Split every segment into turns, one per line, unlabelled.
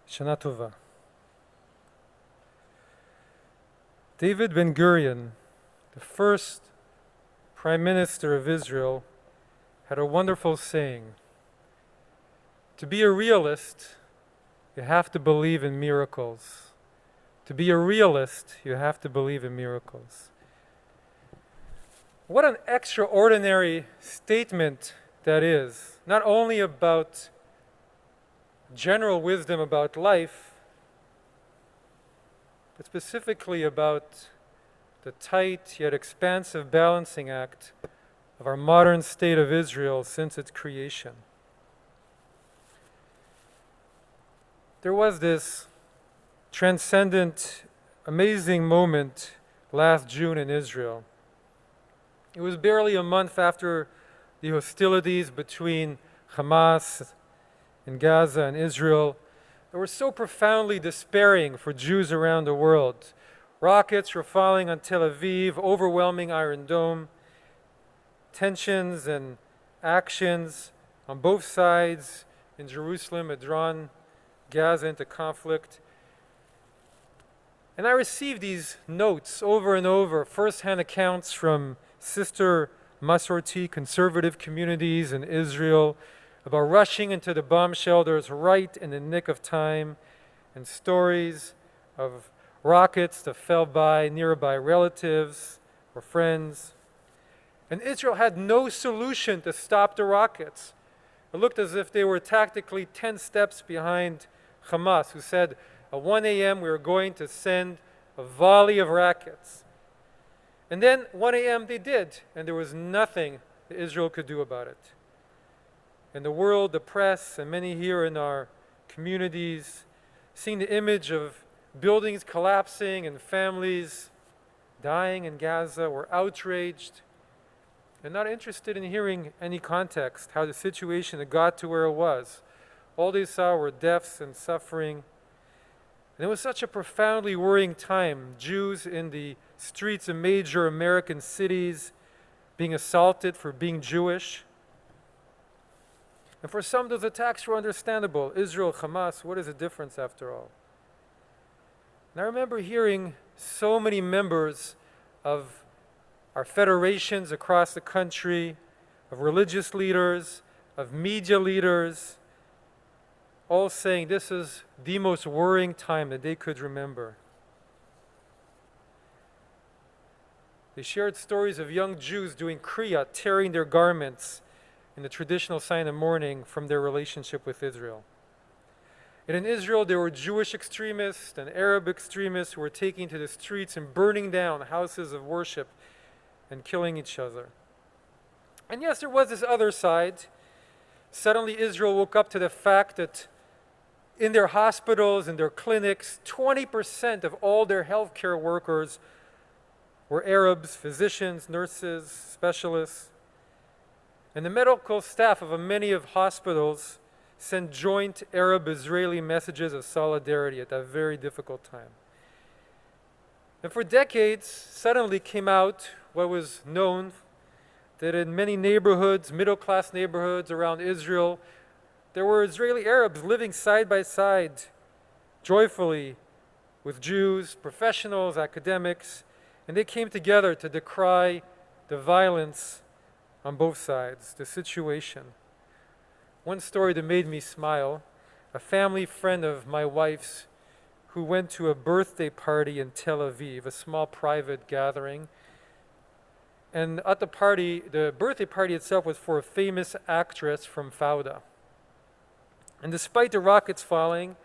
Shana Tova. David Ben-Gurion, the first Prime Minister of Israel, had a wonderful saying. To be a realist, you have to believe in miracles. To be a realist, you have to believe in miracles. What an extraordinary statement that is, not only about general wisdom about life, but specifically about the tight yet expansive balancing act of our modern state of Israel since its creation. There was this transcendent, amazing moment last June in Israel. It was barely a month after the hostilities between Hamas in Gaza and Israel that were so profoundly despairing for Jews around the world. Rockets were falling on Tel Aviv, overwhelming Iron Dome. Tensions and actions on both sides in Jerusalem had drawn Gaza into conflict. And I received these notes over and over, first-hand accounts from sister Masorti conservative communities in Israel about rushing into the bomb shelters right in the nick of time, and stories of rockets that fell by nearby relatives or friends. And Israel had no solution to stop the rockets. It looked as if they were tactically 10 steps behind Hamas, who said at 1 a.m. we were going to send a volley of rockets. And then 1 a.m. they did, and there was nothing that Israel could do about it. And the world, the press, and many here in our communities, seeing the image of buildings collapsing and families dying in Gaza, were outraged and not interested in hearing any context, how the situation had got to where it was. All they saw were deaths and suffering. And it was such a profoundly worrying time. Jews in the streets of major American cities being assaulted for being Jewish. And for some, those attacks were understandable. Israel, Hamas, what is the difference after all? And I remember hearing so many members of our federations across the country, of religious leaders, of media leaders, all saying this is the most worrying time that they could remember. They shared stories of young Jews doing kriya, tearing their garments in the traditional sign of mourning from their relationship with Israel. And in Israel, there were Jewish extremists and Arab extremists who were taking to the streets and burning down houses of worship and killing each other. And yes, there was this other side. Suddenly, Israel woke up to the fact that in their hospitals, in their clinics, 20% of all their healthcare workers were Arabs, physicians, nurses, specialists. And the medical staff of many of hospitals sent joint Arab-Israeli messages of solidarity at that very difficult time. And for decades, suddenly came out what was known that in many neighborhoods, middle-class neighborhoods around Israel, there were Israeli Arabs living side by side, joyfully, with Jews, professionals, academics, and they came together to decry the violence on both sides, the situation. One story that made me smile, a family friend of my wife's who went to a birthday party in Tel Aviv, a small private gathering. And at the party, the birthday party itself was for a famous actress from Fauda. And despite the rockets falling,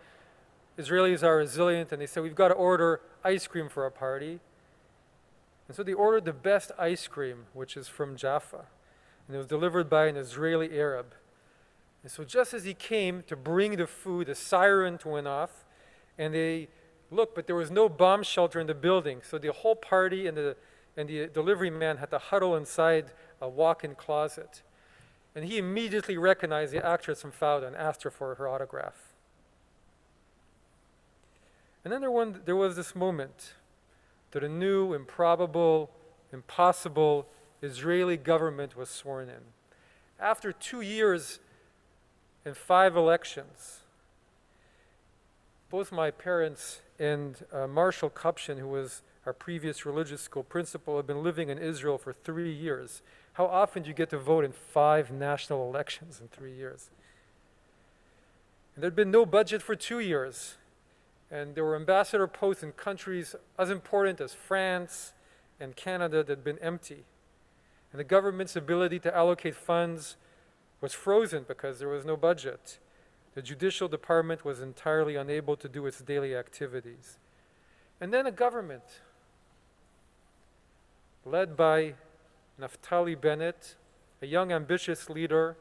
Israelis are resilient, and they said, we've got to order ice cream for our party. And so they ordered the best ice cream, which is from Jaffa. And it was delivered by an Israeli Arab. And so just as he came to bring the food, the siren went off, and they looked, but there was no bomb shelter in the building. So the whole party and the delivery man had to huddle inside a walk-in closet. And he immediately recognized the actress from Fauda and asked her for her autograph. And then there was this moment that a new, improbable, impossible Israeli government was sworn in. After 2 years and 5 elections, both my parents and Marshall Kupchin, who was our previous religious school principal, have been living in Israel for 3 years. How often do you get to vote in 5 national elections in 3 years? And there'd been no budget for 2 years. And there were ambassador posts in countries as important as France and Canada that had been empty. And the government's ability to allocate funds was frozen because there was no budget. The judicial department was entirely unable to do its daily activities. And then a government, led by Naftali Bennett, a young ambitious leader,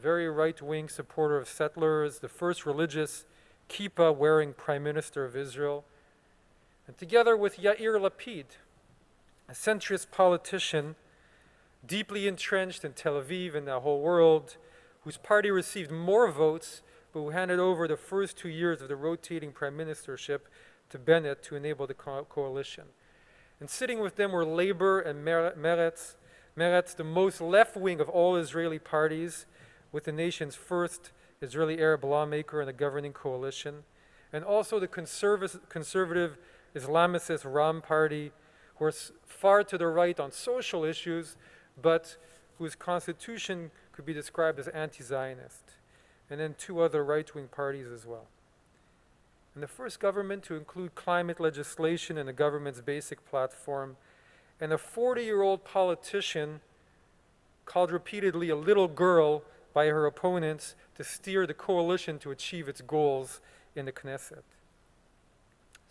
very right-wing supporter of settlers, the first religious kippah-wearing Prime Minister of Israel, and together with Yair Lapid, a centrist politician deeply entrenched in Tel Aviv and the whole world, whose party received more votes, but who handed over the first 2 years of the rotating prime ministership to Bennett to enable the coalition. And sitting with them were Labor and Meretz, the most left-wing of all Israeli parties, with the nation's first Israeli Arab lawmaker in the governing coalition, and also the conservative Islamicist Ram party, who are far to the right on social issues, but whose constitution could be described as anti-Zionist, and then 2 other right-wing parties as well. And the first government to include climate legislation in the government's basic platform, and a 40-year-old politician called repeatedly a little girl by her opponents to steer the coalition to achieve its goals in the Knesset.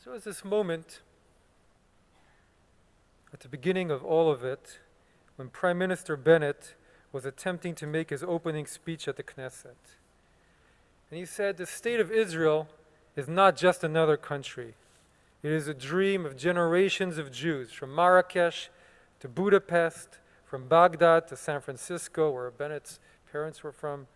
So at this moment, at the beginning of all of it, when Prime Minister Bennett was attempting to make his opening speech at the Knesset. And he said, the state of Israel is not just another country. It is a dream of generations of Jews, from Marrakesh to Budapest, from Baghdad to San Francisco, where Bennett's parents were from.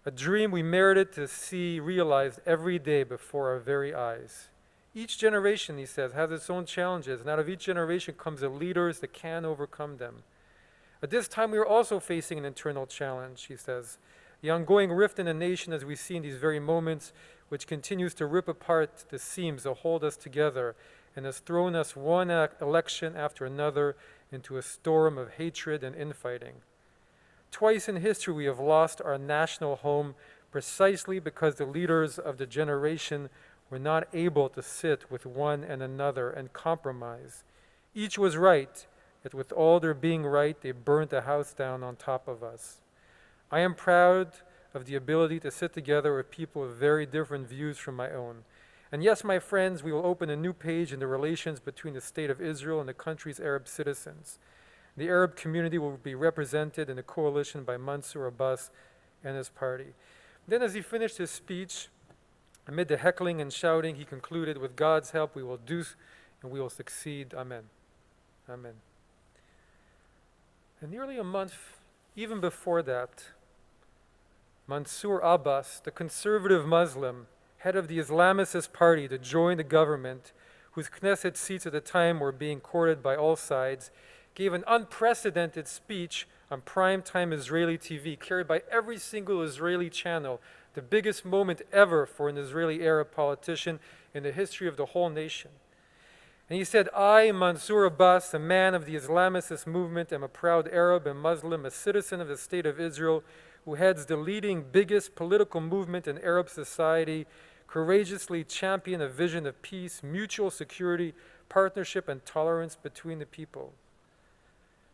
A dream we merited to see realized every day before our very eyes. Each generation, he says, has its own challenges, and out of each generation comes the leaders that can overcome them. At this time, we are also facing an internal challenge, he says. The ongoing rift in the nation, as we see in these very moments, which continues to rip apart the seams that hold us together and has thrown us one election after another into a storm of hatred and infighting. Twice in history, we have lost our national home precisely because the leaders of the generation were not able to sit with one and another and compromise. Each was right, yet with all their being right, they burnt the house down on top of us. I am proud of the ability to sit together with people with very different views from my own. And yes, my friends, we will open a new page in the relations between the state of Israel and the country's Arab citizens. The Arab community will be represented in the coalition by Mansour Abbas and his party. Then as he finished his speech, amid the heckling and shouting, he concluded, with God's help we will do and we will succeed. Amen. Amen. And nearly a month, even before that, Mansour Abbas, the conservative Muslim, head of the Islamicist party to join the government, whose Knesset seats at the time were being courted by all sides, gave an unprecedented speech on primetime Israeli TV, carried by every single Israeli channel, the biggest moment ever for an Israeli Arab politician in the history of the whole nation. And he said, I, Mansour Abbas, a man of the Islamicist movement, am a proud Arab and Muslim, a citizen of the state of Israel, who heads the leading, biggest political movement in Arab society, courageously champion a vision of peace, mutual security, partnership, and tolerance between the people.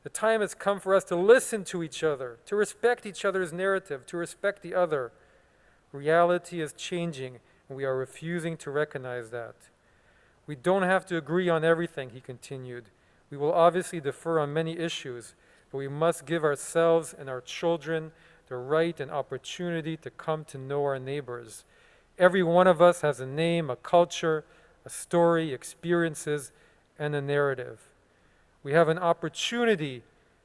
The time has come for us to listen to each other, to respect each other's narrative, to respect the other. Reality is changing, and we are refusing to recognize that. We don't have to agree on everything, he continued. We will obviously differ on many issues, but we must give ourselves and our children the right and opportunity to come to know our neighbors. Every one of us has a name, a culture, a story, experiences, and a narrative. We have an opportunity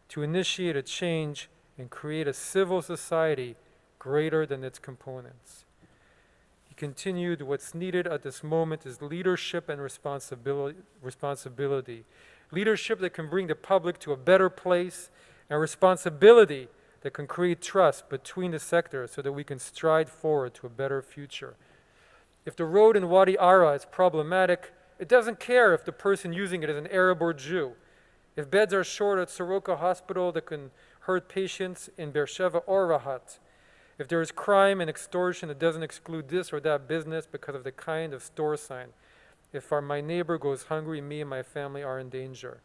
to initiate a change and create a civil society greater than its components. He continued, what's needed at this moment is leadership and responsibility. Leadership that can bring the public to a better place, and responsibility that can create trust between the sectors so that we can stride forward to a better future. If the road in Wadi Ara is problematic, it doesn't care if the person using it is an Arab or Jew. If beds are short at Soroka Hospital that can hurt patients in Beersheba or Rahat. If there is crime and extortion, it doesn't exclude this or that business because of the kind of store sign. If my neighbor goes hungry, me and my family are in danger.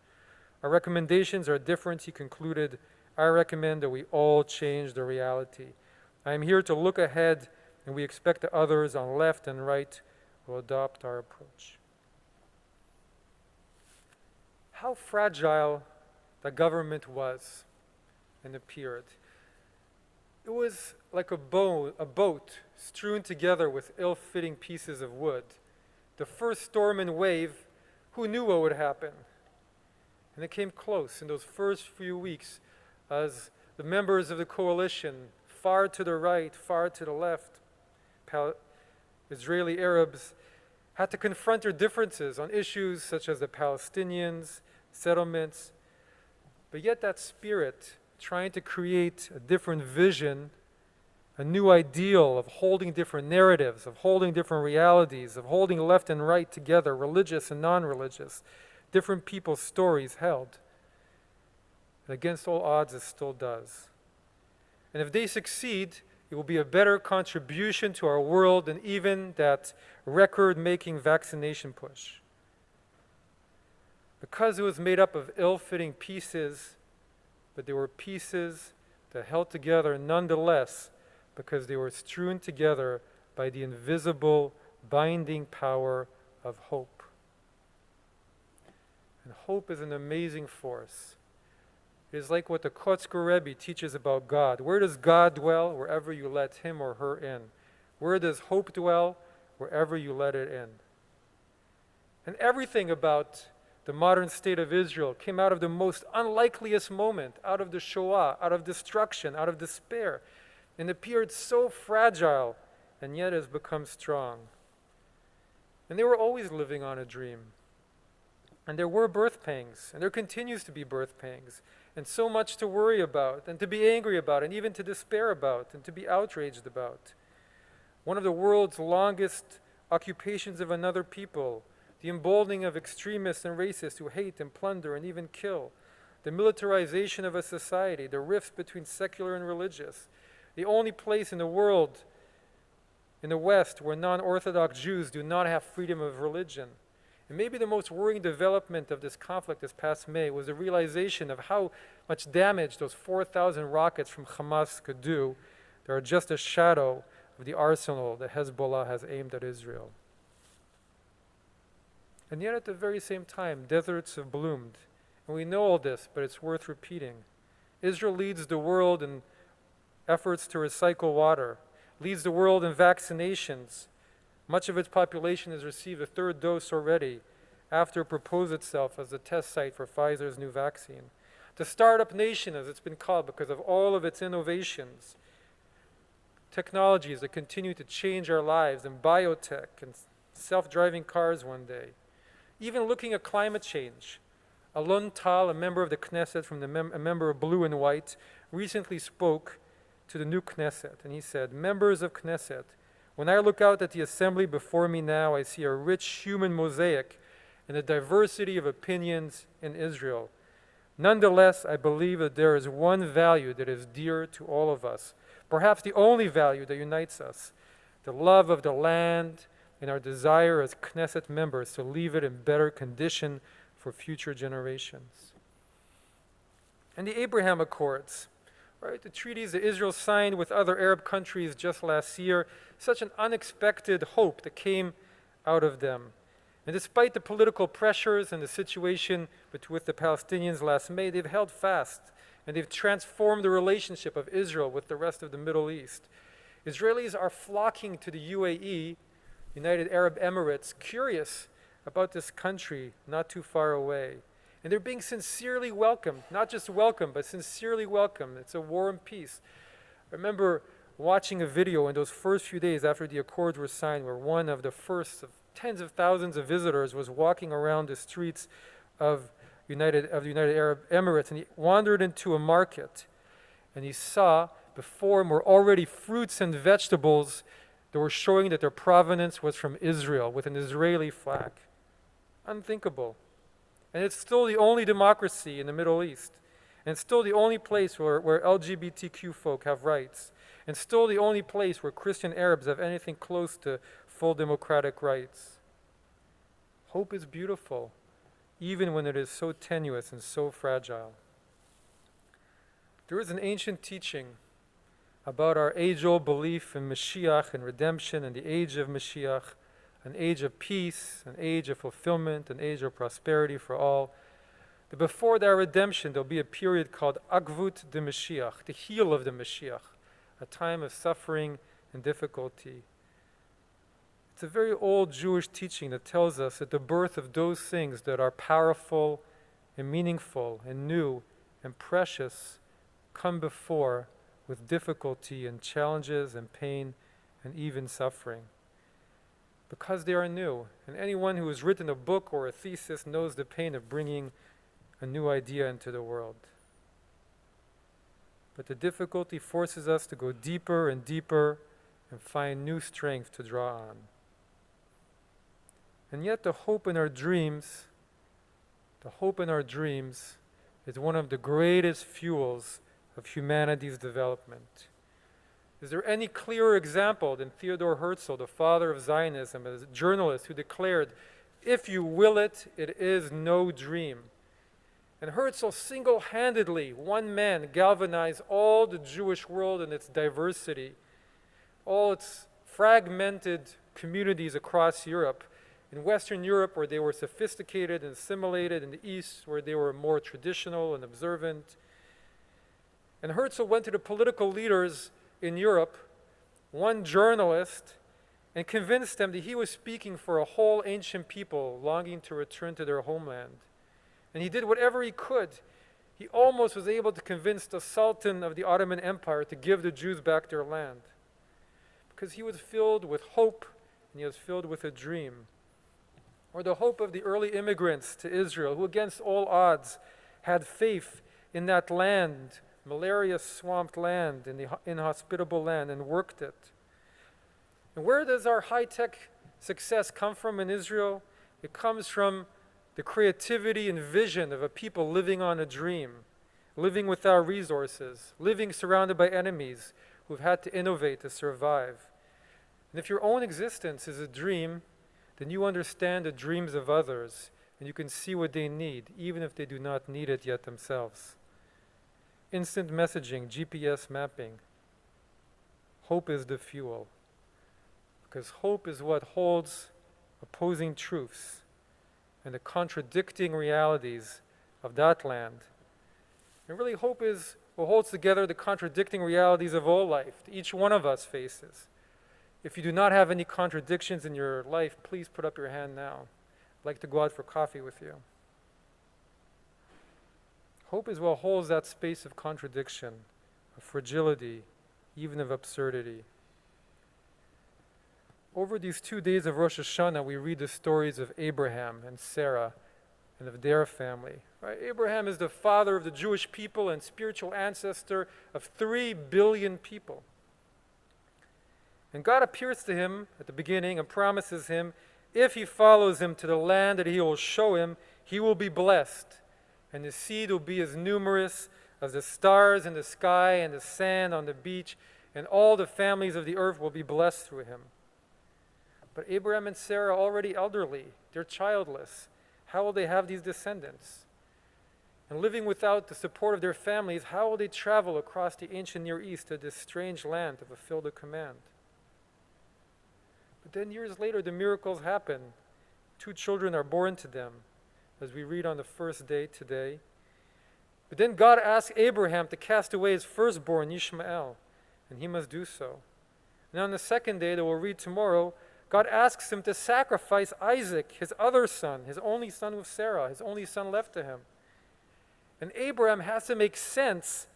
Our recommendations are different, he concluded. I recommend that we all change the reality. I am here to look ahead, and we expect that others on left and right will adopt our approach. How fragile the government was and appeared. It was like a boat strewn together with ill-fitting pieces of wood. The first storm and wave, who knew what would happen? And it came close in those first few weeks as the members of the coalition, far to the right, far to the left, Israeli Arabs, had to confront their differences on issues such as the Palestinians, settlements, but yet that spirit, trying to create a different vision, a new ideal of holding different narratives, of holding different realities, of holding left and right together, religious and non-religious, different people's stories held. And against all odds, it still does. And if they succeed, it will be a better contribution to our world than even that record-making vaccination push. Because it was made up of ill-fitting pieces, but they were pieces that held together nonetheless because they were strewn together by the invisible binding power of hope. And hope is an amazing force. It is like what the Kotzker Rebbe teaches about God. Where does God dwell? Wherever you let him or her in. Where does hope dwell? Wherever you let it in. And everything about the modern state of Israel came out of the most unlikeliest moment, out of the Shoah, out of destruction, out of despair, and appeared so fragile, and yet has become strong. And they were always living on a dream. And there were birth pangs, and there continues to be birth pangs, and so much to worry about, and to be angry about, and even to despair about, and to be outraged about. One of the world's longest occupations of another people, the emboldening of extremists and racists who hate and plunder and even kill, the militarization of a society, the rifts between secular and religious, the only place in the world, in the West, where non-Orthodox Jews do not have freedom of religion. And maybe the most worrying development of this conflict this past May was the realization of how much damage those 4,000 rockets from Hamas could do. They are just a shadow of the arsenal that Hezbollah has aimed at Israel. And yet at the very same time, deserts have bloomed. And we know all this, but it's worth repeating. Israel leads the world in efforts to recycle water, leads the world in vaccinations. Much of its population has received a third dose already after it proposed itself as the test site for Pfizer's new vaccine. The startup nation, as it's been called, because of all of its innovations, technologies that continue to change our lives, and biotech and self-driving cars one day. Even looking at climate change. Alon Tal, a member of the Knesset, a member of Blue and White, recently spoke to the new Knesset, and he said, "Members of Knesset, when I look out at the assembly before me now, I see a rich human mosaic and a diversity of opinions in Israel. Nonetheless, I believe that there is one value that is dear to all of us, perhaps the only value that unites us, the love of the land and our desire as Knesset members to leave it in better condition for future generations." And the Abraham Accords, right, the treaties that Israel signed with other Arab countries just last year, such an unexpected hope that came out of them. And despite the political pressures and the situation with the Palestinians last May, they've held fast and they've transformed the relationship of Israel with the rest of the Middle East. Israelis are flocking to the UAE, United Arab Emirates, curious about this country not too far away. And they're being sincerely welcomed, not just welcomed, but sincerely welcomed. It's a war and peace. I remember watching a video in those first few days after the accords were signed, where one of the first of tens of thousands of visitors was walking around the streets of the United Arab Emirates, and he wandered into a market, and he saw before him were already fruits and vegetables They were showing that their provenance was from Israel with an Israeli flag. Unthinkable. And it's still the only democracy in the Middle East. And it's still the only place where LGBTQ folk have rights. And still the only place where Christian Arabs have anything close to full democratic rights. Hope is beautiful, even when it is so tenuous and so fragile. There is an ancient teaching about our age-old belief in Mashiach and redemption and the age of Mashiach, an age of peace, an age of fulfillment, an age of prosperity for all. That before that redemption, there'll be a period called Agvut de Mashiach, the heel of the Mashiach, a time of suffering and difficulty. It's a very old Jewish teaching that tells us that the birth of those things that are powerful and meaningful and new and precious come before with difficulty and challenges and pain and even suffering. Because they are new, and anyone who has written a book or a thesis knows the pain of bringing a new idea into the world. But the difficulty forces us to go deeper and deeper and find new strength to draw on. And yet the hope in our dreams is one of the greatest fuels of humanity's development. Is there any clearer example than Theodor Herzl, the father of Zionism, as a journalist who declared, "If you will it, it is no dream." And Herzl single-handedly, one man, galvanized all the Jewish world and its diversity, all its fragmented communities across Europe. In Western Europe, where they were sophisticated and assimilated, in the East, where they were more traditional and observant. And Herzl went to the political leaders in Europe, one journalist, and convinced them that he was speaking for a whole ancient people longing to return to their homeland. And he did whatever he could. He almost was able to convince the Sultan of the Ottoman Empire to give the Jews back their land. Because he was filled with hope, and he was filled with a dream. Or the hope of the early immigrants to Israel, who against all odds had faith in that land, malaria-swamped land, in the inhospitable land, and worked it. And where does our high-tech success come from in Israel? It comes from the creativity and vision of a people living on a dream, living without resources, living surrounded by enemies who've had to innovate to survive. And if your own existence is a dream, then you understand the dreams of others, and you can see what they need, even if they do not need it yet themselves. Instant messaging, GPS mapping. Hope is the fuel. Because hope is what holds opposing truths and the contradicting realities of that land. And really hope is what holds together the contradicting realities of all life that each one of us faces. If you do not have any contradictions in your life, please put up your hand now. I'd like to go out for coffee with you. Hope is what holds that space of contradiction, of fragility, even of absurdity. Over these 2 days of Rosh Hashanah, we read the stories of Abraham and Sarah and of their family. Right? Abraham is the father of the Jewish people and spiritual ancestor of 3 billion people. And God appears to him at the beginning and promises him, if he follows him to the land that he will show him, he will be blessed. And his seed will be as numerous as the stars in the sky and the sand on the beach, and all the families of the earth will be blessed through him. But Abraham and Sarah are already elderly. They're childless. How will they have these descendants? And living without the support of their families, how will they travel across the ancient Near East to this strange land to fulfill the command? But then years later, the miracles happen. 2 children are born to them, as we read on the first day today. But then God asks Abraham to cast away his firstborn, Ishmael, and he must do so. And on the second day that we'll read tomorrow, God asks him to sacrifice Isaac, his other son, his only son with Sarah, his only son left to him. And Abraham has to make sense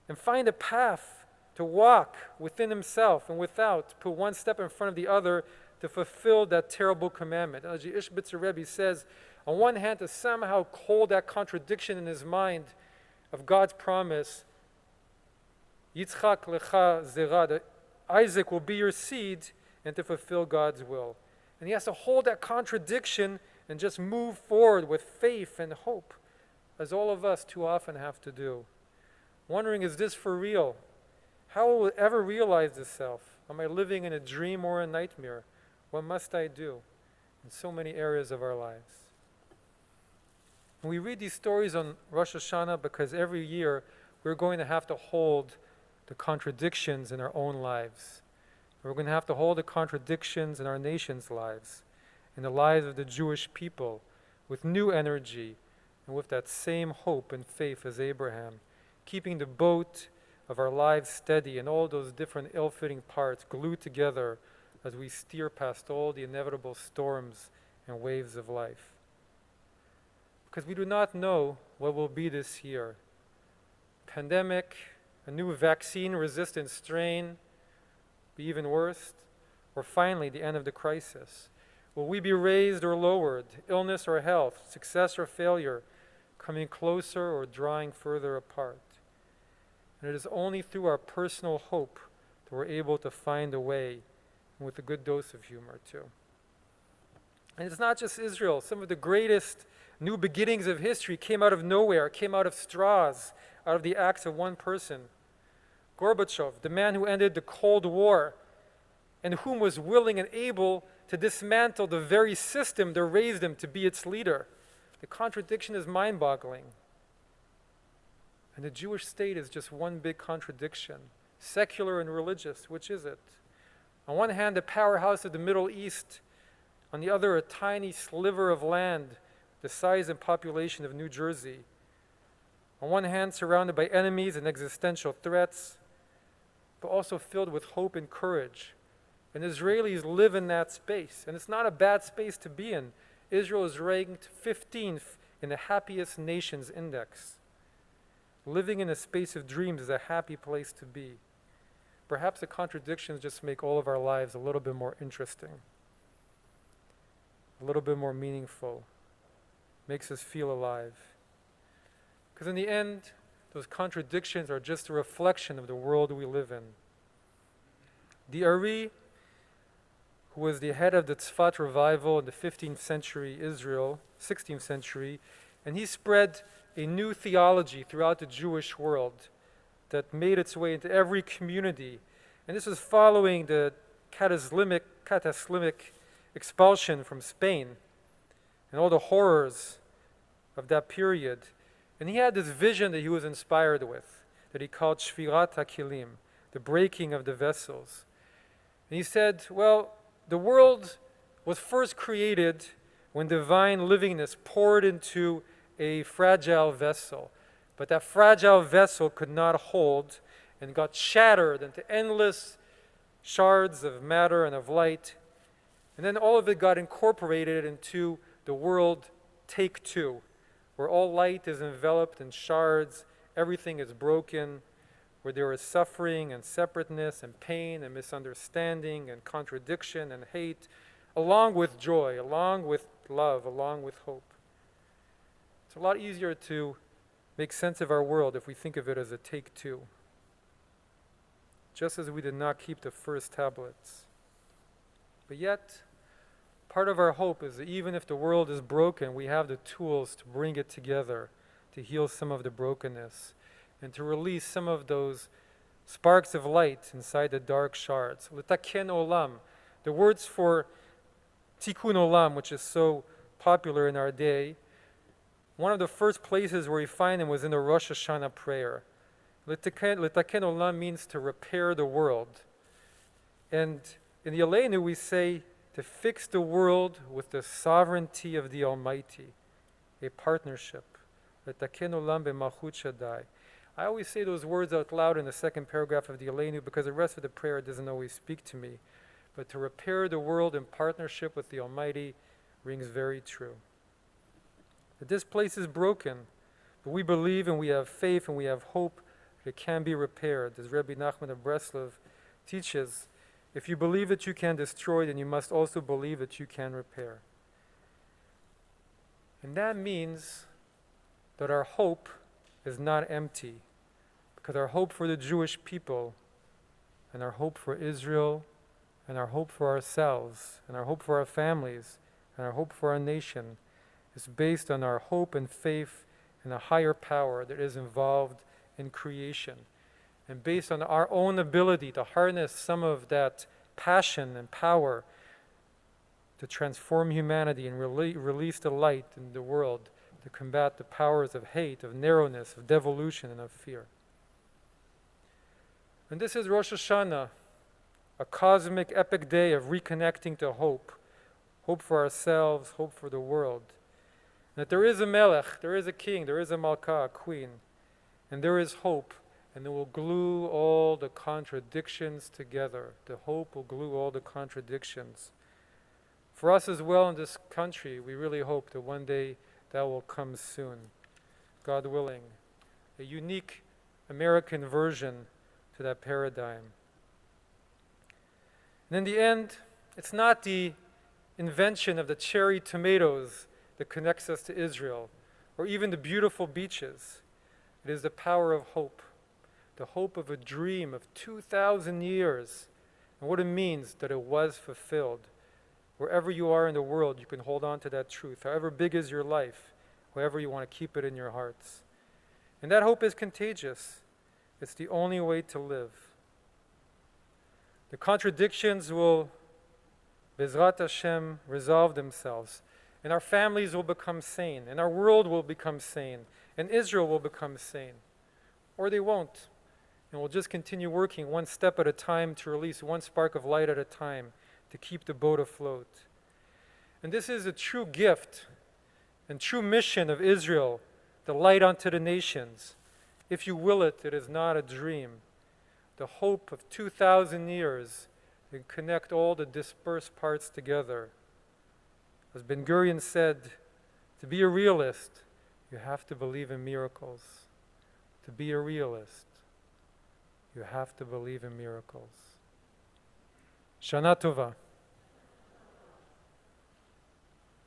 and find a path to walk within himself and without, put one step in front of the other to fulfill that terrible commandment. As the Ishbitzer Rebbe says, on one hand, to somehow hold that contradiction in his mind of God's promise, Yitzchak lecha zera, that Isaac will be your seed, and to fulfill God's will. And he has to hold that contradiction and just move forward with faith and hope, as all of us too often have to do. Wondering, is this for real? How will it ever realize itself? Am I living in a dream or a nightmare? What must I do? In so many areas of our lives. And we read these stories on Rosh Hashanah because every year we're going to have to hold the contradictions in our own lives. We're going to have to hold the contradictions in our nation's lives, in the lives of the Jewish people, with new energy and with that same hope and faith as Abraham, keeping the boat of our lives steady and all those different ill-fitting parts glued together as we steer past all the inevitable storms and waves of life. Because we do not know what will be this year. Pandemic, a new vaccine-resistant strain, be even worse, or finally the end of the crisis. Will we be raised or lowered, illness or health, success or failure, coming closer or drawing further apart? And it is only through our personal hope that we're able to find a way, and with a good dose of humor too. And it's not just Israel. Some of the greatest new beginnings of history came out of nowhere, came out of straws, out of the acts of one person. Gorbachev, the man who ended the Cold War, and whom was willing and able to dismantle the very system that raised him to be its leader. The contradiction is mind-boggling. And the Jewish state is just one big contradiction, secular and religious. Which is it? On one hand, the powerhouse of the Middle East. On the other, a tiny sliver of land the size and population of New Jersey. On one hand, surrounded by enemies and existential threats, but also filled with hope and courage. And Israelis live in that space, and it's not a bad space to be in. Israel is ranked 15th in the happiest nations index. Living in a space of dreams is a happy place to be. Perhaps the contradictions just make all of our lives a little bit more interesting, a little bit more meaningful, makes us feel alive. Because in the end, those contradictions are just a reflection of the world we live in. The Ari, who was the head of the Tzfat revival in the 15th century Israel, 16th century, and he spread a new theology throughout the Jewish world that made its way into every community. And this was following the cataclysmic expulsion from Spain and all the horrors of that period. And he had this vision that he was inspired with, that he called Shvirat HaKilim, the breaking of the vessels. And he said, well, the world was first created when divine livingness poured into a fragile vessel. But that fragile vessel could not hold and got shattered into endless shards of matter and of light. And then all of it got incorporated into the world take two, where all light is enveloped in shards, everything is broken, where there is suffering and separateness and pain and misunderstanding and contradiction and hate, along with joy, along with love, along with hope. It's a lot easier to make sense of our world if we think of it as a take two. Just as we did not keep the first tablets. But yet, part of our hope is that even if the world is broken, we have the tools to bring it together, to heal some of the brokenness, and to release some of those sparks of light inside the dark shards. L'taken olam, the words for tikkun olam, which is so popular in our day, one of the first places where we find them was in the Rosh Hashanah prayer. L'taken olam means to repair the world. And in the Aleinu we say to fix the world with the sovereignty of the Almighty, a partnership. L'taken olam b'malchut Shaddai. I always say those words out loud in the second paragraph of the Aleinu because the rest of the prayer doesn't always speak to me. But to repair the world in partnership with the Almighty rings very true. That this place is broken, but we believe and we have faith and we have hope that it can be repaired. As Rabbi Nachman of Breslov teaches, if you believe that you can destroy, then you must also believe that you can repair. And that means that our hope is not empty, because our hope for the Jewish people and our hope for Israel, and our hope for ourselves, and our hope for our families, and our hope for our nation is based on our hope and faith in a higher power that is involved in creation, and based on our own ability to harness some of that passion and power to transform humanity and release the light in the world to combat the powers of hate, of narrowness, of devolution, and of fear. And this is Rosh Hashanah, a cosmic epic day of reconnecting to hope, hope for ourselves, hope for the world. And that there is a melech, there is a king, there is a malkah, a queen, and there is hope, and it will glue all the contradictions together. The hope will glue all the contradictions. For us as well in this country, we really hope that one day that will come soon, God willing. A unique American version to that paradigm. And in the end, it's not the invention of the cherry tomatoes that connects us to Israel, or even the beautiful beaches. It is the power of hope, the hope of a dream of 2,000 years, and what it means that it was fulfilled. Wherever you are in the world, you can hold on to that truth. However big is your life, however you want to keep it in your hearts. And that hope is contagious. It's the only way to live. The contradictions will, Bezrat Hashem, resolve themselves. And our families will become sane. And our world will become sane. And Israel will become sane. Or they won't. And we'll just continue working one step at a time to release one spark of light at a time to keep the boat afloat. And this is a true gift and true mission of Israel, the light unto the nations. If you will it, it is not a dream. The hope of 2,000 years and connect all the dispersed parts together. As Ben Gurion said, to be a realist, you have to believe in miracles. To be a realist, you have to believe in miracles. Shana Tova.